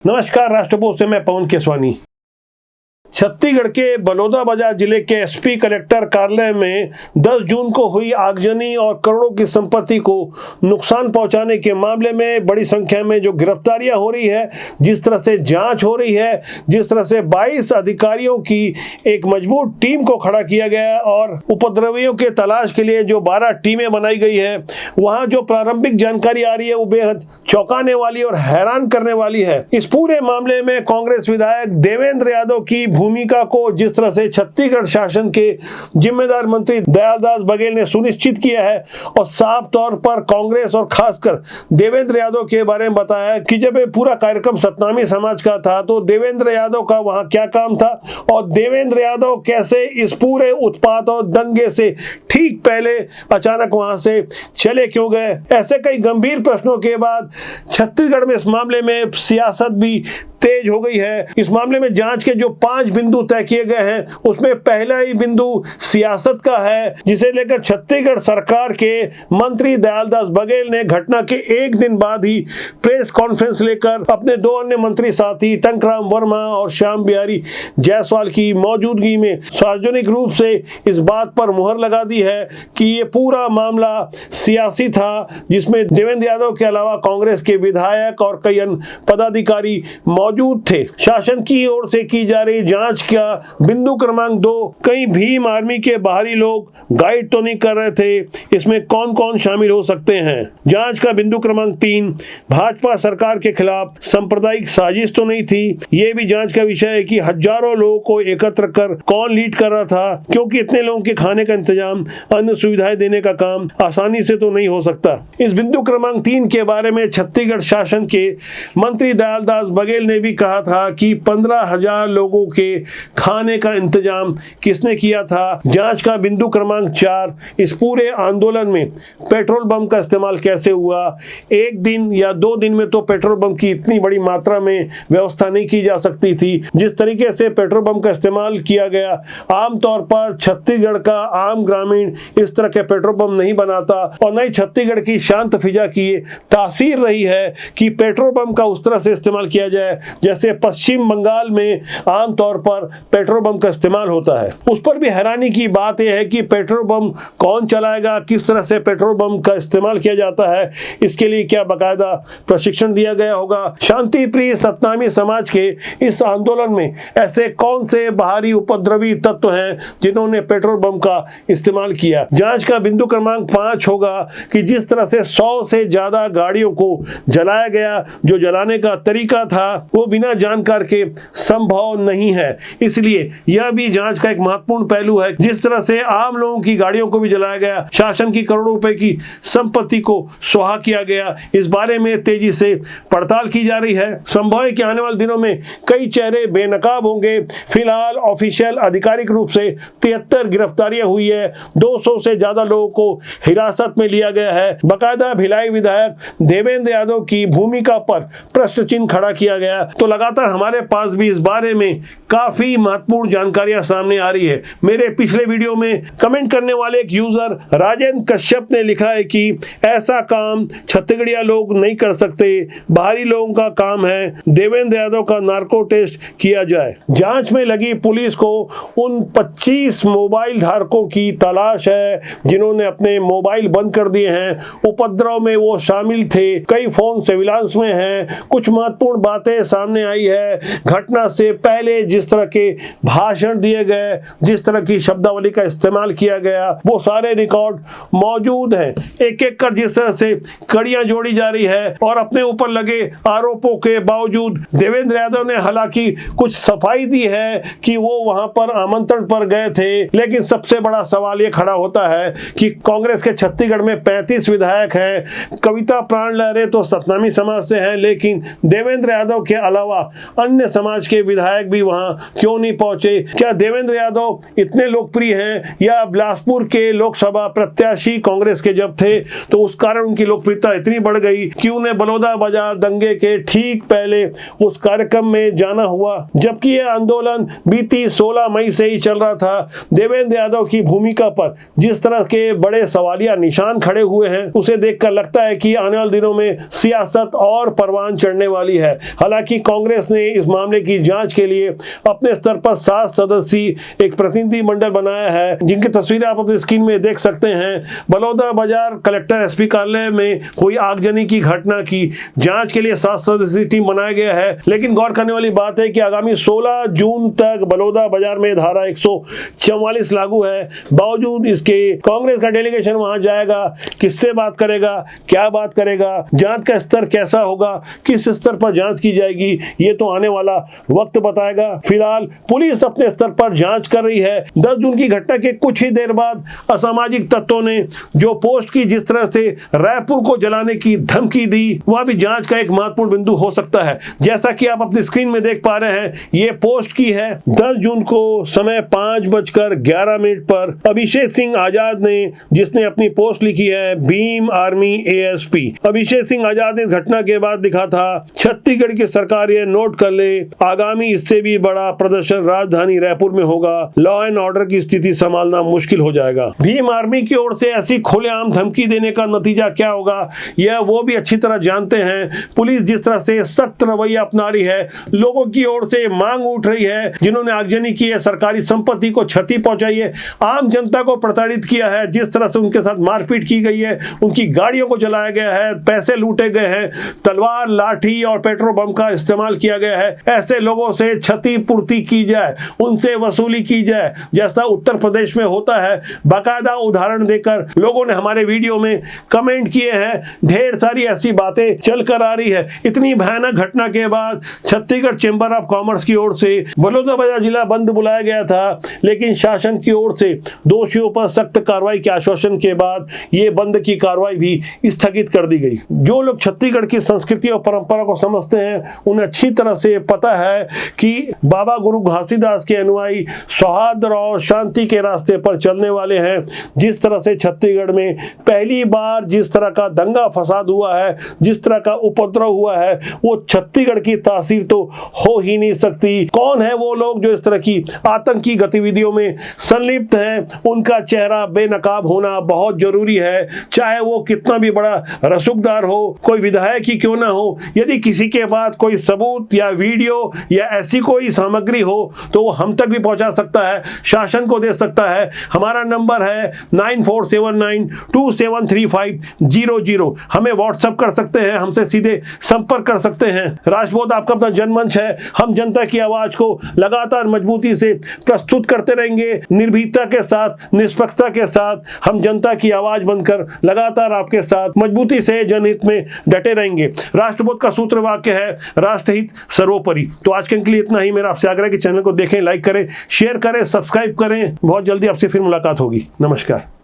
नमस्कार, राष्ट्रपोस्ट से मैं पवन केसवानी। छत्तीसगढ़ के बलौदाबाजार जिले के एसपी कलेक्टर कार्यालय में 10 जून को हुई आगजनी और करोड़ों की संपत्ति को नुकसान पहुंचाने के मामले में बड़ी संख्या में जो गिरफ्तारियां हो रही है, जिस तरह से जांच हो रही है, जिस तरह से 22 अधिकारियों की एक मजबूत टीम को खड़ा किया गया और उपद्रवियों के तलाश के लिए जो 12 टीमें बनाई गई है, वहां जो प्रारंभिक जानकारी आ रही है वो बेहद चौंकाने वाली और हैरान करने वाली है। इस पूरे मामले में कांग्रेस विधायक देवेंद्र यादव की भूमिका को जिस तरह से छत्तीसगढ़ शासन के जिम्मेदार मंत्री दयालदास बघेल ने सुनिश्चित किया है और साफ तौर पर कांग्रेस और खासकर देवेंद्र यादव के बारे में बताया कि जब ये पूरा कार्यक्रम सतनामी समाज का था तो देवेंद्र यादव का वहां क्या काम था और देवेंद्र यादव कैसे इस पूरे उत्पात और दंगे से ठीक पहले अचानक वहां से चले क्यों गए। ऐसे कई गंभीर प्रश्नों के बाद छत्तीसगढ़ में इस मामले में सियासत भी तेज हो गई है। इस मामले में जांच के जो 5 बिंदु तय किए गए हैं उसमें पहला ही बिंदु सियासत का है, जिसे लेकर छत्तीसगढ़ सरकार के मंत्री दयालदास बघेल ने घटना के एक दिन बाद ही प्रेस कॉन्फ्रेंस लेकर अपने 2 अन्य मंत्री साथी टंकराम वर्मा और श्याम बिहारी जायसवाल की मौजूदगी में सार्वजनिक रूप से इस बात पर मुहर लगा दी है कि ये पूरा मामला सियासी था, जिसमें देवेंद्र यादव के अलावा कांग्रेस के विधायक और कई अन्य पदाधिकारी मौजूद थे। शासन की ओर से की जा रही जांच का बिंदु क्रमांक 2, कहीं भीम आर्मी के बाहरी लोग गाइड तो नहीं कर रहे थे, इसमें कौन कौन शामिल हो सकते हैं। जांच का बिंदु क्रमांक 3, भाजपा सरकार के खिलाफ सांप्रदायिक साजिश तो नहीं थी। यह भी जांच का विषय है कि हजारों लोगों को एकत्र कर कौन लीड कर रहा था, क्योंकि इतने लोगों के खाने का इंतजाम, अन्य सुविधाएं देने का काम आसानी से तो नहीं हो सकता। इस बिंदु क्रमांक 3 के बारे में छत्तीसगढ़ शासन के मंत्री दयालदास बघेल ने भी कहा था कि 15,000 लोगों के खाने का इंतजाम किसने किया था। जांच का बिंदु क्रमांक 4, इस पूरे आंदोलन में पेट्रोल बम का इस्तेमाल कैसे हुआ। एक दिन या 2 दिन में तो पेट्रोल बम की इतनी बड़ी मात्रा में व्यवस्था नहीं की जा सकती थी। जिस तरीके से पेट्रोल बम का इस्तेमाल किया गया, आमतौर पर छत्तीसगढ़ का आम ग्रामीण इस तरह के पेट्रोल बम नहीं बनाता और न ही छत्तीसगढ़ की शांत फिजा की तासीर रही है कि पेट्रोल बम का उस तरह से इस्तेमाल किया जाए जैसे पश्चिम बंगाल में आमतौर पर पेट्रोल बम का इस्तेमाल होता है। उस पर भी हैरानी की बात यह है कि पेट्रोल बम कौन चलाएगा, किस तरह से पेट्रोल बम का इस्तेमाल किया जाता है, इसके लिए क्या बाकायदा प्रशिक्षण दिया गया होगा। शांति प्रिय सतनामी समाज के इस आंदोलन में ऐसे कौन से बाहरी उपद्रवी तत्व हैं जिन्होंने पेट्रोल बम का इस्तेमाल किया। जांच का बिंदु क्रमांक 5 होगा कि जिस तरह से 100 से ज्यादा गाड़ियों को जलाया गया, जो जलाने का तरीका था वो बिना जानकार के संभव नहीं है। इसलिए यह भी जांच का एक महत्वपूर्ण पहलू है। जिस तरह से आम लोगों की गाड़ियों को भी जलाया गया, शासन की करोड़ों रुपए की संपत्ति को सुहा किया गया, इस बारे में तेजी से पड़ताल की जा रही है। संभव है कि आने वाले दिनों में कई चेहरे बेनकाब होंगे। फिलहाल ऑफिशियल आधिकारिक रूप से 73 गिरफ्तारियां हुई है, 200 से ज्यादा लोगों को हिरासत में लिया गया है। बाकायदा भिलाई विधायक देवेंद्र यादव की भूमिका पर प्रश्न चिन्ह खड़ा किया गया। तो लगातार हमारे पास भी इस बारे में काफी महत्वपूर्ण जानकारियां सामने आ रही है। मेरे पिछले वीडियो में कमेंट करने वाले एक यूजर राजेंद्र कश्यप ने लिखा है कि ऐसा काम छत्तीसगढ़िया लोग नहीं कर सकते, बाहरी लोगों का काम है, देवेंद्र यादव का नार्को टेस्ट किया जाए। जांच में लगी पुलिस को उन 25 मोबाइल धारकों की तलाश है जिन्होंने अपने मोबाइल बंद कर दिए हैं। उपद्रव में वो शामिल थे, कई फोन सर्विलांस में हैं। कुछ महत्वपूर्ण बातें सामने आई है। घटना से पहले जिस तरह के भाषण दिए गए, जिस तरह की शब्दावली का इस्तेमाल किया गया, वो सारे रिकॉर्ड मौजूद हैं। एक एक कर जिस तरह से कड़ियां जोड़ी जा रही है और अपने ऊपर लगे आरोपों के बावजूद देवेंद्र यादव ने हालांकि कुछ सफाई दी है कि वो वहां पर आमंत्रण पर गए थे। लेकिन सबसे बड़ा सवाल ये खड़ा होता है कि कांग्रेस के छत्तीसगढ़ में 35 विधायक हैं। कविता प्राणलहरे तो सतनामी समाज से हैं, लेकिन देवेंद्र यादव के अलावा अन्य समाज के विधायक भी वहां क्यों नहीं पहुंचे। क्या देवेंद्र यादव इतने लोकप्रिय हैं या बिलासपुर के लोकसभा प्रत्याशी कांग्रेस के जब थे तो उस कारण उनकी लोकप्रियता इतनी बढ़ गई कि उन्हें बलौदाबाजार दंगे के ठीक पहले उस कार्यक्रम में जाना हुआ, जबकि यह आंदोलन बीती 16 मई से ही चल रहा था। देवेंद्र यादव की भूमिका पर जिस तरह के बड़े सवालिया निशान खड़े हुए हैं, उसे देखकर लगता है कि आने वाले दिनों में सियासत और परवान चढ़ने वाली है। हालांकि हालांकि कांग्रेस ने इस मामले की जांच के लिए अपने स्तर पर 7 सदस्यीय एक प्रतिनिधि मंडल बनाया है, जिनकी तस्वीरें आप अपनी स्क्रीन में देख सकते हैं। बलौदाबाजार कलेक्टर एसपी कार्यालय में हुई आगजनी की घटना की जांच के लिए 7 सदस्यीय टीम बनाया गया है। लेकिन गौर करने वाली बात है कि आगामी 16 जून तक बलौदाबाजार में धारा 144 लागू है। बावजूद इसके कांग्रेस का डेलीगेशन वहां जाएगा, किससे बात करेगा, क्या बात करेगा, जांच का स्तर कैसा होगा, किस स्तर पर जांच की जाएगी, ये तो आने वाला वक्त बताएगा। फिलहाल पुलिस अपने स्तर पर जांच कर रही है। 10 जून की घटना के कुछ ही देर बाद असामाजिक तत्वों ने जो पोस्ट की, जिस तरह से रायपुर को जलाने की धमकी दी, वह भी जांच का एक महत्वपूर्ण बिंदु हो सकता है। जैसा कि आप अपनी स्क्रीन में देख पा रहे हैं, ये पोस्ट की है 10 जून को समय 5:11 पर अभिषेक सिंह आजाद ने, जिसने अपनी पोस्ट लिखी है भीम आर्मी एएसपी। अभिषेक सिंह आजाद ने इस घटना के बाद लिखा था, छत्तीसगढ़ की सरकार ये नोट कर ले, आगामी इससे भी बड़ा प्रदर्शन राजधानी रायपुर में होगा, लॉ एंड ऑर्डर की स्थिति संभालना मुश्किल हो जाएगा। भीम आर्मी की ओर से ऐसी खुलेआम धमकी देने का नतीजा क्या होगा, यह वो भी अच्छी तरह जानते हैं। पुलिस जिस तरह से सख्त रवैया अपना रही है, लोगों की ओर से मांग उठ रही है, जिन्होंने आगजनी की है, सरकारी संपत्ति को क्षति पहुंचाई है, आम जनता को प्रताड़ित किया है, जिस तरह से उनके साथ मारपीट की गई है, उनकी गाड़ियों को जलाया गया है, पैसे लूटे गए हैं, तलवार, लाठी और पेट्रोल बम का इस्तेमाल किया गया है। ऐसे लोगों से क्षतिपूर्ति की जाए, उनसे वसूली की जाए, जैसा उत्तर प्रदेश में होता है। बाकायदा उदाहरण देकर लोगों ने हमारे वीडियो में कमेंट किए हैं। ढेर सारी ऐसी बातें चल कर आ रही है। इतनी भयानक घटना के बाद छत्तीसगढ़ चैंबर ऑफ कॉमर्स की ओर से बलौदाबाजार जिला बंद बुलाया गया था, लेकिन शासन की ओर से दोषियों पर सख्त कार्रवाई के आश्वासन के बाद ये बंद की कार्रवाई भी स्थगित कर दी गई। जो लोग छत्तीसगढ़ की संस्कृति और परंपरा को समझते हैं, उन्हें अच्छी तरह से पता है कि बाबा गुरु घासीदास के अनुयायी सौहार्द और शांति के रास्ते पर चलने वाले हैं। जिस तरह से छत्तीसगढ़ में पहली बार जिस तरह का दंगा फसाद हुआ है, जिस तरह का उपद्रव हुआ है, वो छत्तीसगढ़ की तासीर तो हो ही नहीं सकती। कौन है वो लोग जो इस तरह की आतंकी गतिविधियों में संलिप्त हैं, उनका चेहरा बेनकाब होना बहुत जरूरी है। चाहे वो कितना भी बड़ा रसूखदार हो, कोई विधायक ही क्यों ना हो, यदि किसी के पास कोई सबूत या वीडियो या ऐसी कोई सामग्री हो तो वो हम तक भी पहुंचा सकता है, शासन को दे सकता है। हमारा नंबर है 9479273500। हमें व्हाट्सएप कर सकते हैं, हमसे सीधे संपर्क कर सकते हैं। राजबोध आपका अपना जनमंच है। हम जनता की आवाज को लगातार मजबूती से प्रस्तुत करते रहेंगे, निर्भीकता के साथ, निष्पक्षता के साथ। हम जनता की आवाज बनकर लगातार आपके साथ मजबूती से जनहित में डटे रहेंगे। राष्ट्रबोध का सूत्र वाक्य है, राष्ट्रहित सर्वोपरि। तो आज के लिए इतना ही। मेरा आपसे आग्रह है कि चैनल को देखें, लाइक करें, शेयर करें, सब्सक्राइब करें। बहुत जल्दी आपसे फिर मुलाकात होगी। नमस्कार।